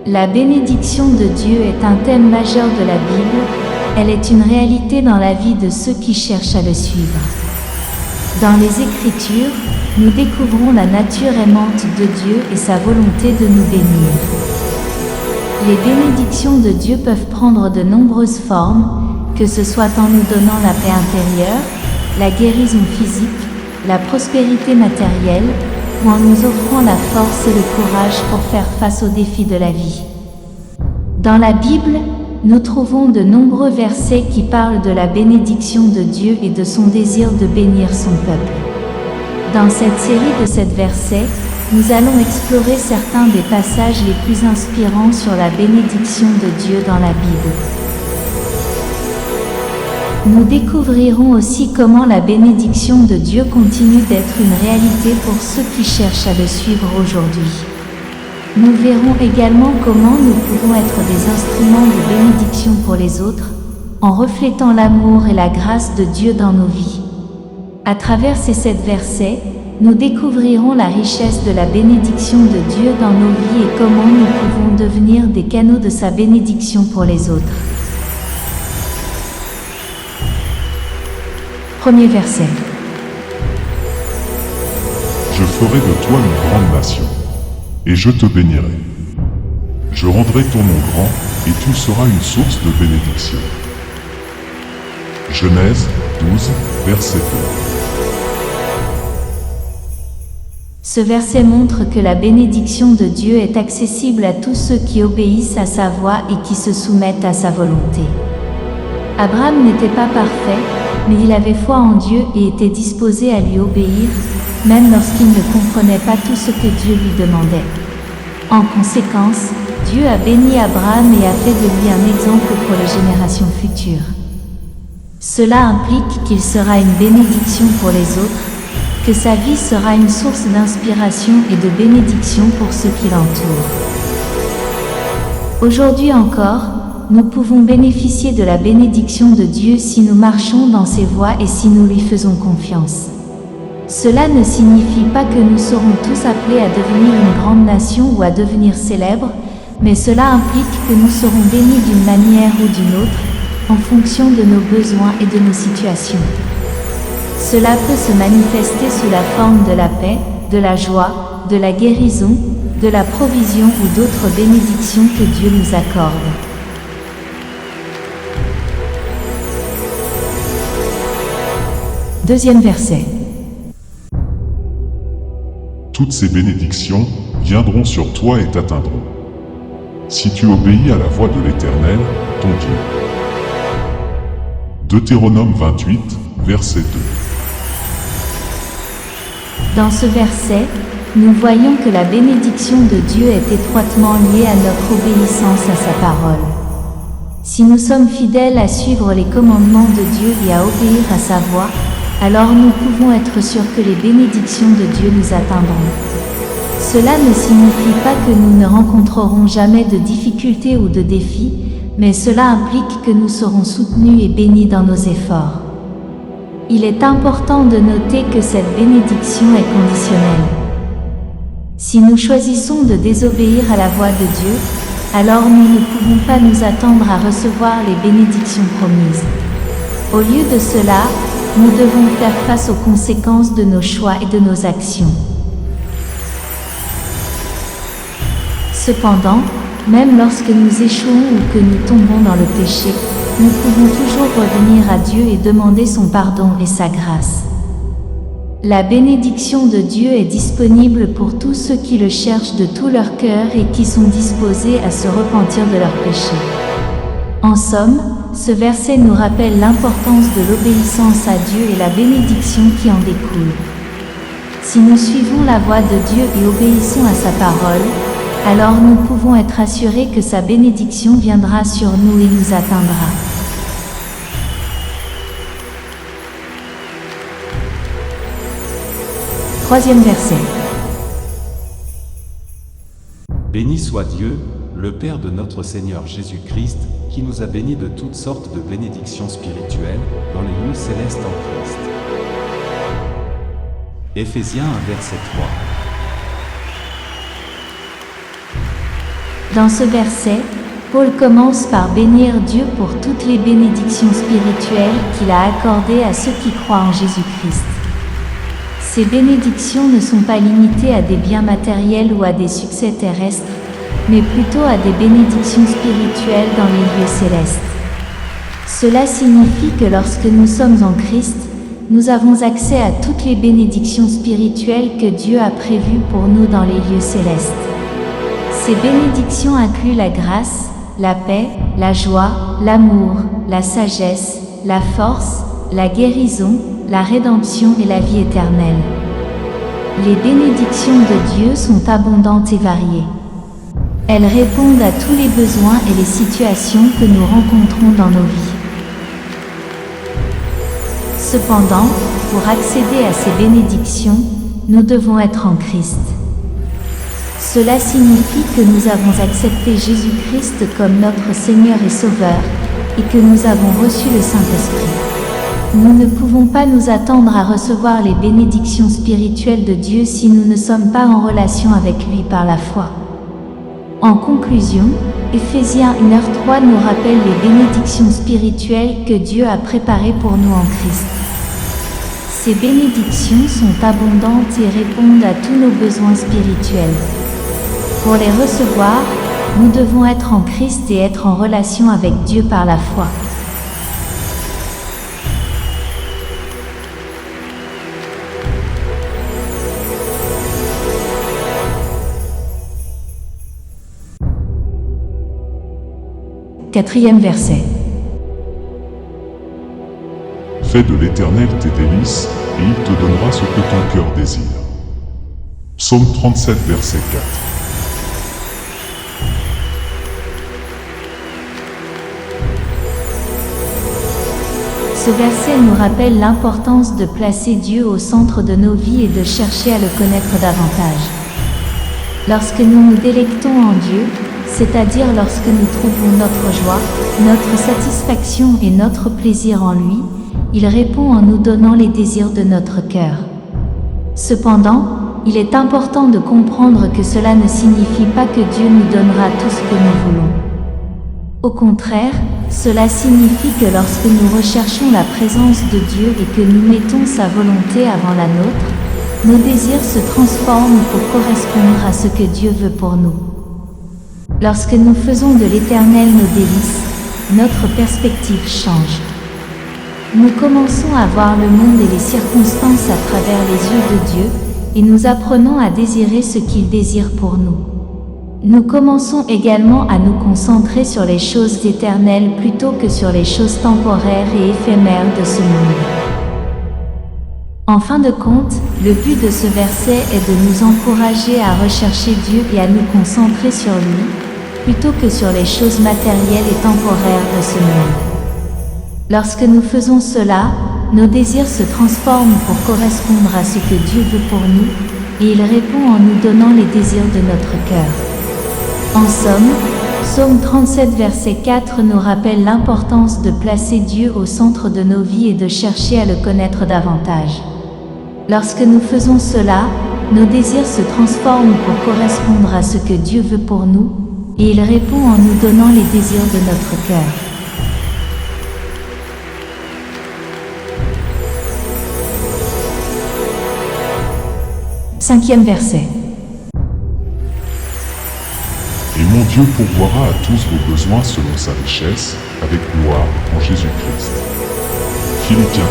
La bénédiction de Dieu est un thème majeur de la Bible, elle est une réalité dans la vie de ceux qui cherchent à le suivre. Dans les Écritures, nous découvrons la nature aimante de Dieu et sa volonté de nous bénir. Les bénédictions de Dieu peuvent prendre de nombreuses formes, que ce soit en nous donnant la paix intérieure, la guérison physique, la prospérité matérielle, ou en nous offrant la force et le courage pour faire face aux défis de la vie. Dans la Bible, nous trouvons de nombreux versets qui parlent de la bénédiction de Dieu et de son désir de bénir son peuple. Dans cette série de 7 versets, nous allons explorer certains des passages les plus inspirants sur la bénédiction de Dieu dans la Bible. Nous découvrirons aussi comment la bénédiction de Dieu continue d'être une réalité pour ceux qui cherchent à le suivre aujourd'hui. Nous verrons également comment nous pouvons être des instruments de bénédiction pour les autres, en reflétant l'amour et la grâce de Dieu dans nos vies. À travers ces 7 versets, nous découvrirons la richesse de la bénédiction de Dieu dans nos vies et comment nous pouvons devenir des canaux de sa bénédiction pour les autres. Premier verset. Je ferai de toi une grande nation, et je te bénirai. Je rendrai ton nom grand, et tu seras une source de bénédiction. Genèse 12, verset 2. Ce verset montre que la bénédiction de Dieu est accessible à tous ceux qui obéissent à sa voix et qui se soumettent à sa volonté. Abraham n'était pas parfait, mais il avait foi en Dieu et était disposé à lui obéir, même lorsqu'il ne comprenait pas tout ce que Dieu lui demandait. En conséquence, Dieu a béni Abraham et a fait de lui un exemple pour les générations futures. Cela implique qu'il sera une bénédiction pour les autres, que sa vie sera une source d'inspiration et de bénédiction pour ceux qui l'entourent. Aujourd'hui encore, nous pouvons bénéficier de la bénédiction de Dieu si nous marchons dans ses voies et si nous lui faisons confiance. Cela ne signifie pas que nous serons tous appelés à devenir une grande nation ou à devenir célèbres, mais cela implique que nous serons bénis d'une manière ou d'une autre, en fonction de nos besoins et de nos situations. Cela peut se manifester sous la forme de la paix, de la joie, de la guérison, de la provision ou d'autres bénédictions que Dieu nous accorde. Deuxième verset. Toutes ces bénédictions viendront sur toi et t'atteindront, si tu obéis à la voix de l'Éternel, ton Dieu. Deutéronome 28, verset 2. Dans ce verset, nous voyons que la bénédiction de Dieu est étroitement liée à notre obéissance à sa parole. Si nous sommes fidèles à suivre les commandements de Dieu et à obéir à sa voix, alors nous pouvons être sûrs que les bénédictions de Dieu nous atteindront. Cela ne signifie pas que nous ne rencontrerons jamais de difficultés ou de défis, mais cela implique que nous serons soutenus et bénis dans nos efforts. Il est important de noter que cette bénédiction est conditionnelle. Si nous choisissons de désobéir à la voix de Dieu, alors nous ne pouvons pas nous attendre à recevoir les bénédictions promises. Au lieu de cela, nous devons faire face aux conséquences de nos choix et de nos actions. Cependant, même lorsque nous échouons ou que nous tombons dans le péché, nous pouvons toujours revenir à Dieu et demander son pardon et sa grâce. La bénédiction de Dieu est disponible pour tous ceux qui le cherchent de tout leur cœur et qui sont disposés à se repentir de leurs péchés. En somme, ce verset nous rappelle l'importance de l'obéissance à Dieu et la bénédiction qui en découle. Si nous suivons la voie de Dieu et obéissons à sa parole, alors nous pouvons être assurés que sa bénédiction viendra sur nous et nous atteindra. Troisième verset. Béni soit Dieu, le Père de notre Seigneur Jésus-Christ, qui nous a bénis de toutes sortes de bénédictions spirituelles dans les lieux célestes en Christ. Éphésiens 1 verset 3. Dans ce verset, Paul commence par bénir Dieu pour toutes les bénédictions spirituelles qu'il a accordées à ceux qui croient en Jésus-Christ. Ces bénédictions ne sont pas limitées à des biens matériels ou à des succès terrestres, mais plutôt à des bénédictions spirituelles dans les lieux célestes. Cela signifie que lorsque nous sommes en Christ, nous avons accès à toutes les bénédictions spirituelles que Dieu a prévues pour nous dans les lieux célestes. Ces bénédictions incluent la grâce, la paix, la joie, l'amour, la sagesse, la force, la guérison, la rédemption et la vie éternelle. Les bénédictions de Dieu sont abondantes et variées. Elles répondent à tous les besoins et les situations que nous rencontrons dans nos vies. Cependant, pour accéder à ces bénédictions, nous devons être en Christ. Cela signifie que nous avons accepté Jésus-Christ comme notre Seigneur et Sauveur, et que nous avons reçu le Saint-Esprit. Nous ne pouvons pas nous attendre à recevoir les bénédictions spirituelles de Dieu si nous ne sommes pas en relation avec lui par la foi. En conclusion, Éphésiens 1h3 nous rappelle les bénédictions spirituelles que Dieu a préparées pour nous en Christ. Ces bénédictions sont abondantes et répondent à tous nos besoins spirituels. Pour les recevoir, nous devons être en Christ et être en relation avec Dieu par la foi. Quatrième verset. Fais de l'Éternel tes délices, et il te donnera ce que ton cœur désire. Psaume 37, verset 4. Ce verset nous rappelle l'importance de placer Dieu au centre de nos vies et de chercher à le connaître davantage. Lorsque nous nous délectons en Dieu, c'est-à-dire lorsque nous trouvons notre joie, notre satisfaction et notre plaisir en lui, il répond en nous donnant les désirs de notre cœur. Cependant, il est important de comprendre que cela ne signifie pas que Dieu nous donnera tout ce que nous voulons. Au contraire, cela signifie que lorsque nous recherchons la présence de Dieu et que nous mettons sa volonté avant la nôtre, nos désirs se transforment pour correspondre à ce que Dieu veut pour nous. Lorsque nous faisons de l'Éternel nos délices, notre perspective change. Nous commençons à voir le monde et les circonstances à travers les yeux de Dieu, et nous apprenons à désirer ce qu'il désire pour nous. Nous commençons également à nous concentrer sur les choses éternelles plutôt que sur les choses temporaires et éphémères de ce monde. En fin de compte, le but de ce verset est de nous encourager à rechercher Dieu et à nous concentrer sur lui, plutôt que sur les choses matérielles et temporaires de ce monde. Lorsque nous faisons cela, nos désirs se transforment pour correspondre à ce que Dieu veut pour nous, et il répond en nous donnant les désirs de notre cœur. En somme, Psaume 37 verset 4 nous rappelle l'importance de placer Dieu au centre de nos vies et de chercher à le connaître davantage. Lorsque nous faisons cela, nos désirs se transforment pour correspondre à ce que Dieu veut pour nous, et il répond en nous donnant les désirs de notre cœur. Cinquième verset. Et mon Dieu pourvoira à tous vos besoins selon sa richesse, avec gloire en Jésus-Christ. Philippiens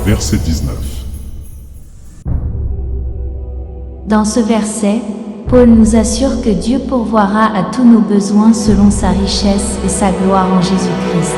4, verset 19. Dans ce verset, Paul nous assure que Dieu pourvoira à tous nos besoins selon sa richesse et sa gloire en Jésus-Christ.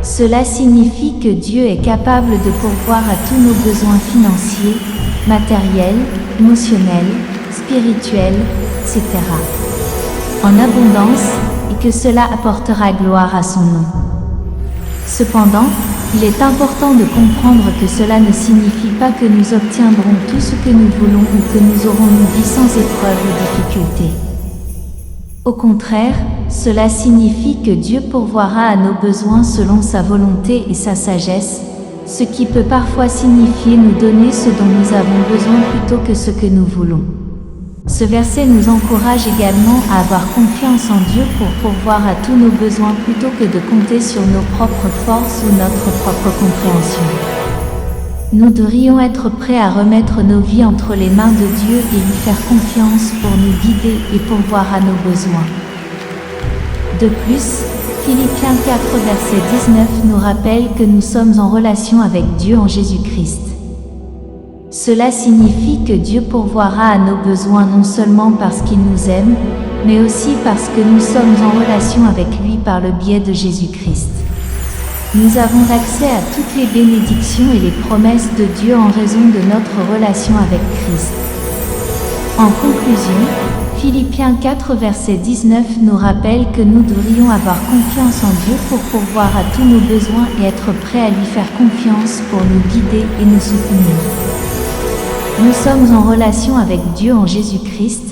Cela signifie que Dieu est capable de pourvoir à tous nos besoins financiers, matériels, émotionnels, spirituels, etc. en abondance, et que cela apportera gloire à son nom. Cependant, il est important de comprendre que cela ne signifie pas que nous obtiendrons tout ce que nous voulons ou que nous aurons une vie sans épreuves ou difficultés. Au contraire, cela signifie que Dieu pourvoira à nos besoins selon sa volonté et sa sagesse, ce qui peut parfois signifier nous donner ce dont nous avons besoin plutôt que ce que nous voulons. Ce verset nous encourage également à avoir confiance en Dieu pour pourvoir à tous nos besoins plutôt que de compter sur nos propres forces ou notre propre compréhension. Nous devrions être prêts à remettre nos vies entre les mains de Dieu et lui faire confiance pour nous guider et pourvoir à nos besoins. De plus, Philippiens 4 verset 19 nous rappelle que nous sommes en relation avec Dieu en Jésus-Christ. Cela signifie que Dieu pourvoira à nos besoins non seulement parce qu'il nous aime, mais aussi parce que nous sommes en relation avec lui par le biais de Jésus-Christ. Nous avons accès à toutes les bénédictions et les promesses de Dieu en raison de notre relation avec Christ. En conclusion, Philippiens 4 verset 19 nous rappelle que nous devrions avoir confiance en Dieu pour pourvoir à tous nos besoins et être prêts à lui faire confiance pour nous guider et nous soutenir. Nous sommes en relation avec Dieu en Jésus-Christ,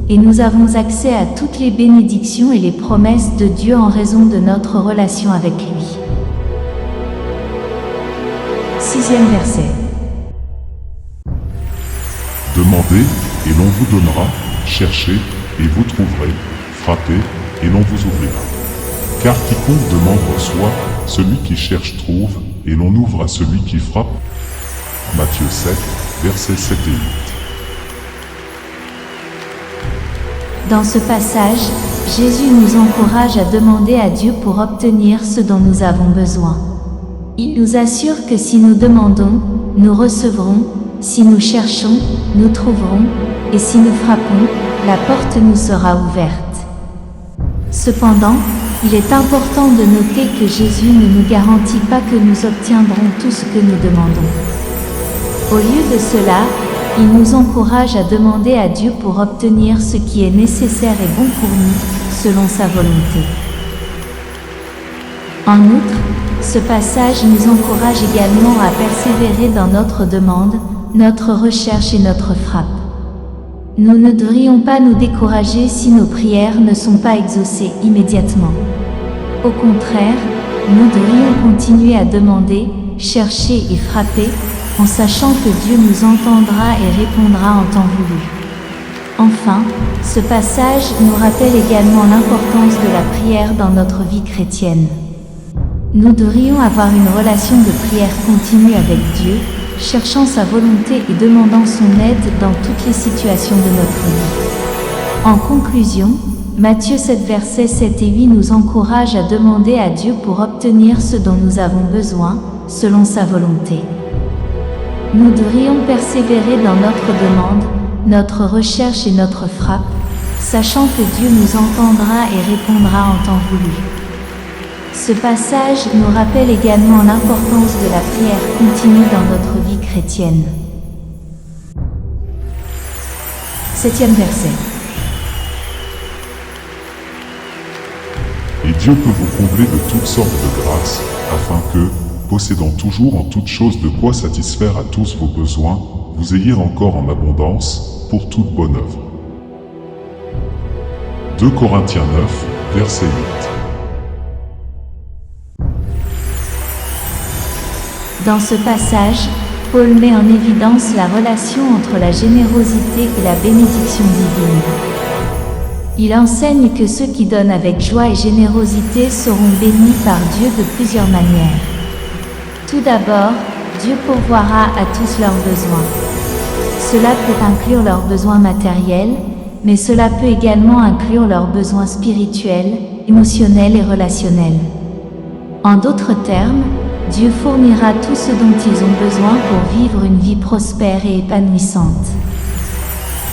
et nous avons accès à toutes les bénédictions et les promesses de Dieu en raison de notre relation avec lui. 6e verset. Demandez et l'on vous donnera, cherchez et vous trouverez, frappez et l'on vous ouvrira. Car quiconque demande reçoit, celui qui cherche trouve, et l'on ouvre à celui qui frappe. Matthieu 7, versets 7 et 8. Dans ce passage, Jésus nous encourage à demander à Dieu pour obtenir ce dont nous avons besoin. Il nous assure que si nous demandons, nous recevrons, si nous cherchons, nous trouverons, et si nous frappons, la porte nous sera ouverte. Cependant, il est important de noter que Jésus ne nous garantit pas que nous obtiendrons tout ce que nous demandons. Au lieu de cela, il nous encourage à demander à Dieu pour obtenir ce qui est nécessaire et bon pour nous, selon sa volonté. En outre, ce passage nous encourage également à persévérer dans notre demande, notre recherche et notre frappe. Nous ne devrions pas nous décourager si nos prières ne sont pas exaucées immédiatement. Au contraire, nous devrions continuer à demander, chercher et frapper, en sachant que Dieu nous entendra et répondra en temps voulu. Enfin, ce passage nous rappelle également l'importance de la prière dans notre vie chrétienne. Nous devrions avoir une relation de prière continue avec Dieu, cherchant sa volonté et demandant son aide dans toutes les situations de notre vie. En conclusion, Matthieu 7 versets 7 et 8 nous encourage à demander à Dieu pour obtenir ce dont nous avons besoin, selon sa volonté. Nous devrions persévérer dans notre demande, notre recherche et notre frappe, sachant que Dieu nous entendra et répondra en temps voulu. Ce passage nous rappelle également l'importance de la prière continue dans notre vie chrétienne. 7e verset. Et Dieu peut vous combler de toutes sortes de grâces, afin que, possédant toujours en toutes choses de quoi satisfaire à tous vos besoins, vous ayez encore en abondance, pour toute bonne œuvre. 2 Corinthiens 9, verset 8. Dans ce passage, Paul met en évidence la relation entre la générosité et la bénédiction divine. Il enseigne que ceux qui donnent avec joie et générosité seront bénis par Dieu de plusieurs manières. Tout d'abord, Dieu pourvoira à tous leurs besoins. Cela peut inclure leurs besoins matériels, mais cela peut également inclure leurs besoins spirituels, émotionnels et relationnels. En d'autres termes, Dieu fournira tout ce dont ils ont besoin pour vivre une vie prospère et épanouissante.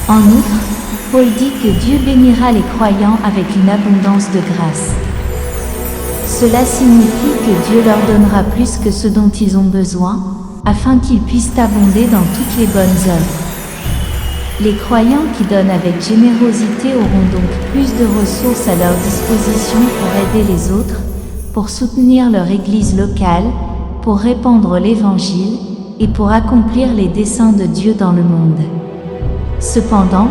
En outre, Paul dit que Dieu bénira les croyants avec une abondance de grâce. Cela signifie que Dieu leur donnera plus que ce dont ils ont besoin, afin qu'ils puissent abonder dans toutes les bonnes œuvres. Les croyants qui donnent avec générosité auront donc plus de ressources à leur disposition pour aider les autres, pour soutenir leur église locale, pour répandre l'évangile et pour accomplir les desseins de Dieu dans le monde. Cependant,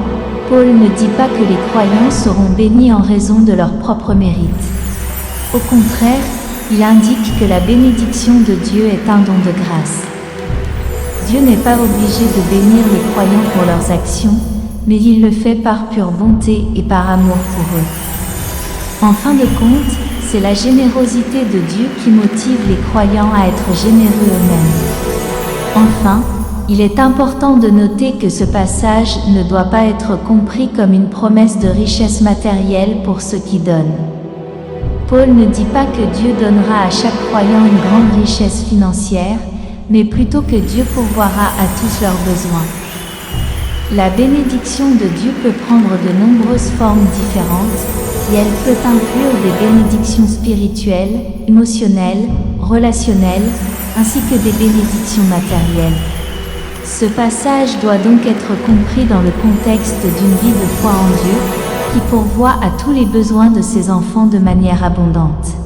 Paul ne dit pas que les croyants seront bénis en raison de leur propre mérite. Au contraire, il indique que la bénédiction de Dieu est un don de grâce. Dieu n'est pas obligé de bénir les croyants pour leurs actions, mais il le fait par pure bonté et par amour pour eux. En fin de compte, c'est la générosité de Dieu qui motive les croyants à être généreux eux-mêmes. Enfin, il est important de noter que ce passage ne doit pas être compris comme une promesse de richesse matérielle pour ceux qui donnent. Paul ne dit pas que Dieu donnera à chaque croyant une grande richesse financière, mais plutôt que Dieu pourvoira à tous leurs besoins. La bénédiction de Dieu peut prendre de nombreuses formes différentes, et elle peut inclure des bénédictions spirituelles, émotionnelles, relationnelles, ainsi que des bénédictions matérielles. Ce passage doit donc être compris dans le contexte d'une vie de foi en Dieu, qui pourvoit à tous les besoins de ses enfants de manière abondante.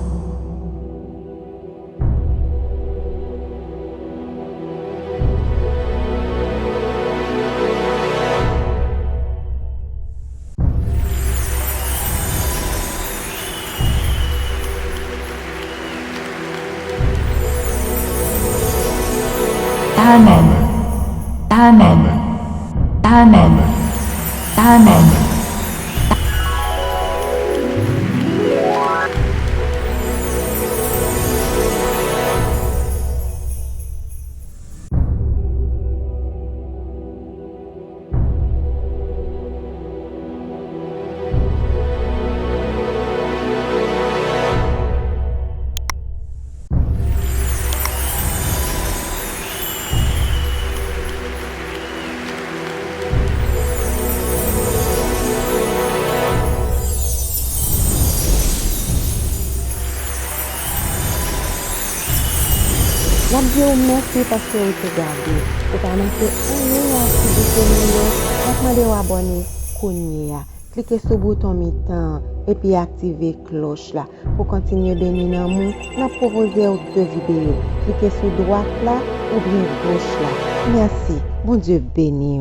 Amen. Amen. Amen. Amen. La Dieu merci parce que vous te gardez. Vous permettez à activité de abonner, cliquez sur le bouton mi-temps et puis activez la cloche là pour continuer à bénir nous. Nous proposons deux vidéos. Cliquez sur droite là ou bien gauche là. Merci. Bon Dieu béni.